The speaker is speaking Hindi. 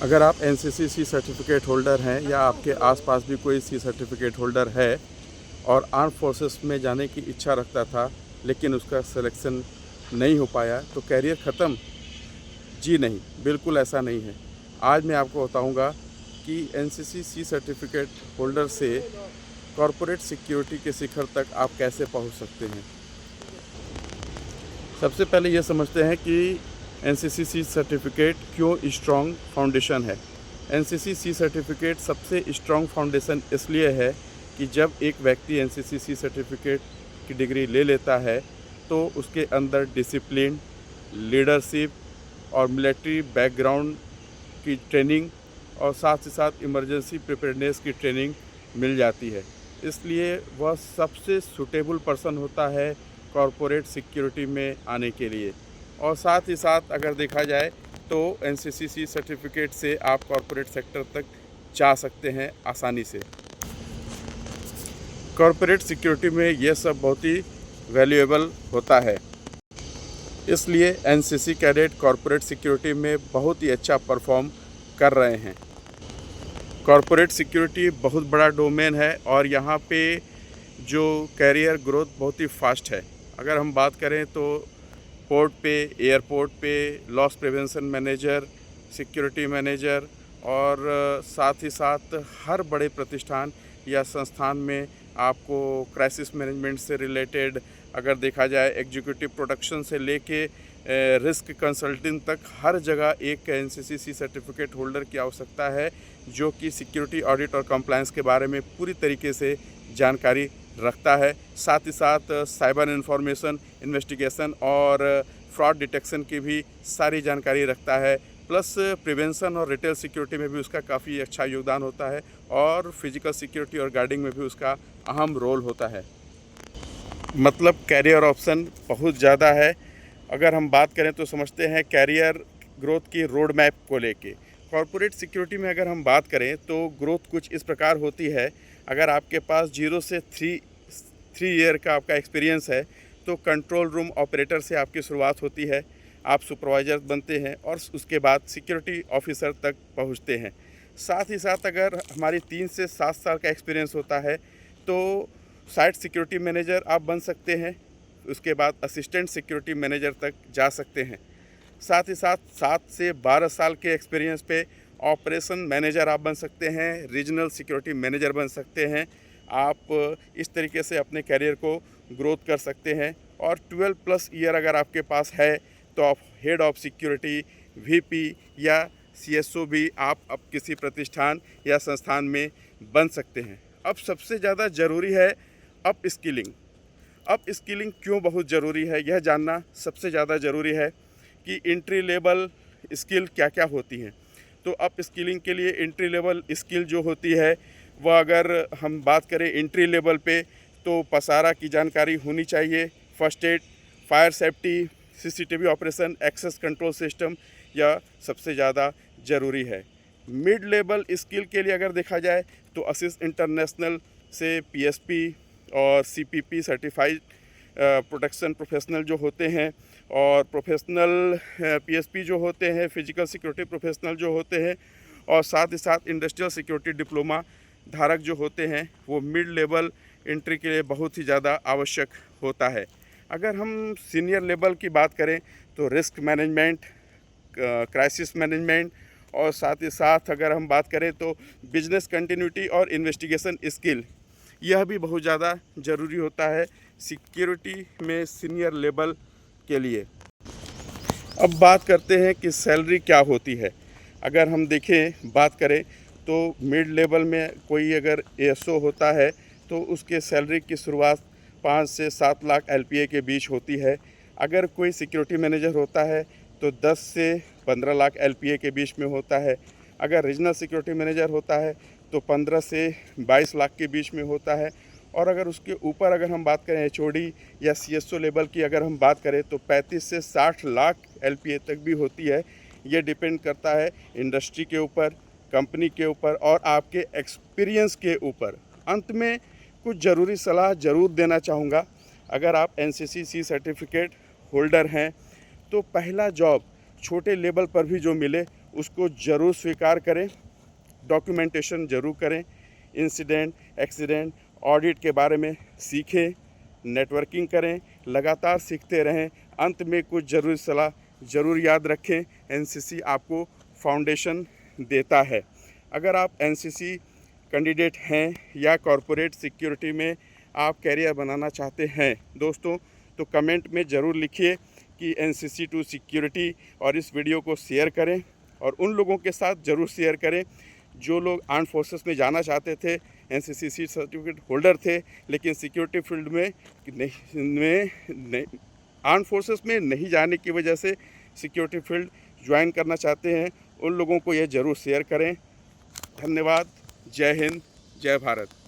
अगर आप एनसीसी सी सर्टिफिकेट होल्डर हैं या आपके आसपास भी कोई सी सर्टिफिकेट होल्डर है और आर्म फोर्सेस में जाने की इच्छा रखता था लेकिन उसका सिलेक्शन नहीं हो पाया तो कैरियर ख़त्म? जी नहीं, बिल्कुल ऐसा नहीं है। आज मैं आपको बताऊंगा कि एनसीसी सी सर्टिफिकेट होल्डर से कॉरपोरेट सिक्योरिटी के शिखर तक आप कैसे पहुंच सकते हैं। सबसे पहले ये समझते हैं कि एनसीसी सी सर्टिफिकेट क्यों स्ट्रॉन्ग फाउंडेशन है। एनसीसी सी सर्टिफिकेट सबसे स्ट्रॉन्ग फाउंडेशन इसलिए है कि जब एक व्यक्ति एनसीसी सी सर्टिफिकेट की डिग्री ले लेता है तो उसके अंदर डिसिप्लिन, लीडरशिप और मिलिट्री बैकग्राउंड की ट्रेनिंग और साथ ही साथ इमरजेंसी प्रिपेयर्डनेस की ट्रेनिंग मिल जाती है। इसलिए वह सबसे सूटेबल पर्सन होता है कॉरपोरेट सिक्योरिटी में आने के लिए। और साथ ही साथ अगर देखा जाए तो एनसीसी सर्टिफिकेट से आप कॉरपोरेट सेक्टर तक जा सकते हैं आसानी से। कॉरपोरेट सिक्योरिटी में यह सब बहुत ही वैल्यूएबल होता है, इसलिए एनसीसी कैडेट कॉरपोरेट सिक्योरिटी में बहुत ही अच्छा परफॉर्म कर रहे हैं। कॉरपोरेट सिक्योरिटी बहुत बड़ा डोमेन है और यहाँ पे जो कैरियर ग्रोथ बहुत ही फास्ट है। अगर हम बात करें तो पोर्ट पे, एयरपोर्ट पे loss prevention manager, security manager और साथ ही साथ हर बड़े प्रतिष्ठान या संस्थान में आपको क्राइसिस मैनेजमेंट से रिलेटेड अगर देखा जाए एग्जीक्यूटिव प्रोडक्शन से लेके रिस्क कंसल्टिंग तक हर जगह एक एनसीसी सी सर्टिफिकेट होल्डर की आवश्यकता है जो कि सिक्योरिटी ऑडिट और कंप्लायंस के बारे में पूरी तरीके से जानकारी रखता है। साथ ही साथ साइबर इंफॉर्मेशन इन्वेस्टिगेशन और फ्रॉड डिटेक्शन की भी सारी जानकारी रखता है। प्लस प्रिवेंशन और रिटेल सिक्योरिटी में भी उसका काफ़ी अच्छा योगदान होता है और फिजिकल सिक्योरिटी और गार्डिंग में भी उसका अहम रोल होता है। मतलब कैरियर ऑप्शन बहुत ज़्यादा है। अगर हम बात करें तो समझते हैं कैरियर ग्रोथ की रोड मैप को लेके। कॉरपोरेट सिक्योरिटी में अगर हम बात करें तो ग्रोथ कुछ इस प्रकार होती है। अगर आपके पास 0 से 3 ईयर का आपका एक्सपीरियंस है तो कंट्रोल रूम ऑपरेटर से आपकी शुरुआत होती है, आप सुपरवाइज़र बनते हैं और उसके बाद सिक्योरिटी ऑफिसर तक पहुंचते हैं। साथ ही साथ अगर हमारी 3 से 7 साल का एक्सपीरियंस होता है तो साइट सिक्योरिटी मैनेजर आप बन सकते हैं, उसके बाद असिस्टेंट सिक्योरिटी मैनेजर तक जा सकते हैं। साथ ही साथ 7 से 12 साल के एक्सपीरियंस पे ऑपरेशन मैनेजर आप बन सकते हैं, रीजनल सिक्योरिटी मैनेजर बन सकते हैं। आप इस तरीके से अपने कैरियर को ग्रोथ कर सकते हैं। और 12+ ईयर अगर आपके पास है तो आप हेड ऑफ सिक्योरिटी, वीपी या सीएसओ भी आप अब किसी प्रतिष्ठान या संस्थान में बन सकते हैं। अब सबसे ज़्यादा ज़रूरी है अप स्किलिंग। अप स्किलिंग क्यों बहुत ज़रूरी है यह जानना सबसे ज़्यादा ज़रूरी है कि एंट्री लेवल स्किल क्या क्या होती हैं। तो अप स्किलिंग के लिए एंट्री लेवल स्किल जो होती है वह अगर हम बात करें एंट्री लेवल पे तो पसारा की जानकारी होनी चाहिए, first aid, fire safety, CCTV operation, access control system यह सबसे ज़्यादा ज़रूरी है। मिड लेवल स्किल के लिए अगर देखा जाए तो असिस इंटरनेशनल से पीएसपी और सीपीपी सर्टिफाइड प्रोटेक्शन प्रोफेशनल जो होते हैं और प्रोफेशनल पीएसपी जो होते हैं, फिजिकल सिक्योरिटी प्रोफेशनल जो होते हैं और साथ ही साथ इंडस्ट्रियल सिक्योरिटी डिप्लोमा धारक जो होते हैं वो मिड लेवल एंट्री के लिए बहुत ही ज़्यादा आवश्यक होता है। अगर हम सीनियर लेवल की बात करें तो रिस्क मैनेजमेंट, क्राइसिस मैनेजमेंट और साथ ही साथ अगर हम बात करें तो बिजनेस कंटिन्यूटी और इन्वेस्टिगेशन स्किल यह भी बहुत ज़्यादा ज़रूरी होता है सिक्योरिटी में सीनियर लेवल के लिए। अब बात करते हैं कि सैलरी क्या होती है। अगर हम देखें बात करें तो मिड लेवल में कोई अगर एएसओ होता है तो उसके सैलरी की शुरुआत 5 से 7 लाख एलपीए के बीच होती है। अगर कोई सिक्योरिटी मैनेजर होता है तो 10 से 15 लाख एलपीए के बीच में होता है। अगर रीजनल सिक्योरिटी मैनेजर होता है तो 15 से 22 लाख के बीच में होता है। और अगर उसके ऊपर अगर हम बात करें एचओडी या सीएसओ लेवल की अगर हम बात करें तो 35 से 60 लाख एलपीए तक भी होती है। ये डिपेंड करता है इंडस्ट्री के ऊपर, कंपनी के ऊपर और आपके एक्सपीरियंस के ऊपर। अंत में कुछ ज़रूरी सलाह ज़रूर देना चाहूँगा। अगर आप एनसीसी सी सर्टिफिकेट होल्डर हैं तो पहला जॉब छोटे लेवल पर भी जो मिले उसको ज़रूर स्वीकार करें, डॉक्यूमेंटेशन ज़रूर करें, इंसिडेंट, एक्सीडेंट, ऑडिट के बारे में सीखें, नेटवर्किंग करें, लगातार सीखते रहें। अंत में कुछ ज़रूरी सलाह ज़रूर याद रखें, एनसीसी आपको फाउंडेशन देता है। अगर आप एनसीसी कैंडिडेट हैं या कॉरपोरेट सिक्योरिटी में आप कैरियर बनाना चाहते हैं दोस्तों, तो कमेंट में ज़रूर लिखिए कि एनसीसी टू सिक्योरिटी, और इस वीडियो को शेयर करें और उन लोगों के साथ ज़रूर शेयर करें जो लोग आर्म फोर्सेस में जाना चाहते थे, एनसीसी सी सर्टिफिकेट होल्डर थे, लेकिन सिक्योरिटी फील्ड में आर्म फोर्सेस में नहीं जाने की वजह से सिक्योरिटी फील्ड ज्वाइन करना चाहते हैं। उन लोगों को ये ज़रूर शेयर करें। धन्यवाद। जय हिंद, जय भारत।